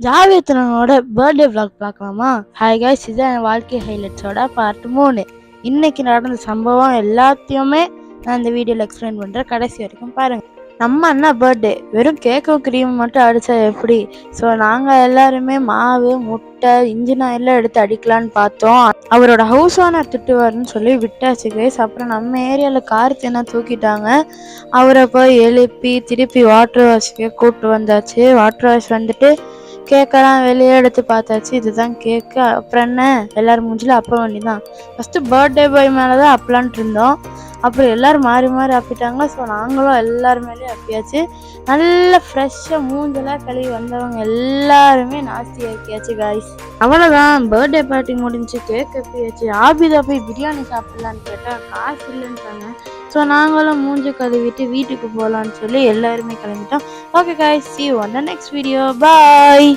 ஜாவேத்ரனோட birthday vlog பார்க்கலாமா? Hi guys, இதுதான் என் வாழ்க்கை ஹைலைட்ஸோட பார்ட் 3. இன்னைக்கு நடந்த சம்பவம் எல்லாத்தையுமே நான் இந்த வீடியோவில் எக்ஸ்பிளைன் பண்ணுறேன். கடைசி வரைக்கும் பாருங்கள். நம்ம அண்ணா பர்த்டே வெறும் கேக்கும் க்ரீம் மட்டும் அடித்தா எப்படி? ஸோ நாங்கள் எல்லாருமே மாவு, முட்டை, இன்ஜின் ஆயிலாம் எடுத்து அடிக்கலான்னு பார்த்தோம். அவரோட ஹவுஸ் ஓனர் திட்டுவார்னு சொல்லி விட்டாச்சு கைஸ். அப்புறம் நம்ம ஏரியாவில் கார்த்தினா தூக்கிட்டாங்க. அவரை போய் எழுப்பி திருப்பி வாட்டர் வாஷ்க்கு கூப்பிட்டு வந்தாச்சு. வாட்டர் வாஷ் வந்துட்டு கேக்கெல்லாம் வெளியே எடுத்து பார்த்தாச்சு. இதுதான் கேக்கு. அப்புறம் என்ன, எல்லாரும் மூஞ்சில அப்ப வேண்டி தான். ஃபஸ்ட்டு பர்த்டே பாய் மேலே தான் அப்பலான்ட்டு இருந்தோம். அப்புறம் எல்லோரும் மாறி மாறி அப்பிட்டாங்க. ஸோ நாங்களும் எல்லாரு மேலேயும் அப்பியாச்சு. நல்ல ஃப்ரெஷ்ஷாக மூஞ்செல்லாம் கழுவி வந்தவங்க எல்லாருமே நாஸ்தி ஆக்கியாச்சு காய்ஸ். அவ்வளோதான், பர்த்டே பார்ட்டி முடிஞ்சு. கேக் அப்பியாச்சு. ஆபிதா போய் பிரியாணி சாப்பிட்லான்னு கேட்டால் காசு இல்லைன்ட்டாங்க. ஸோ நாங்களும் மூஞ்சி கழுவிட்டு வீட்டுக்கு போகலான்னு சொல்லி எல்லாருமே கிளம்பிட்டோம். Okay guys, see you on the next video. Bye.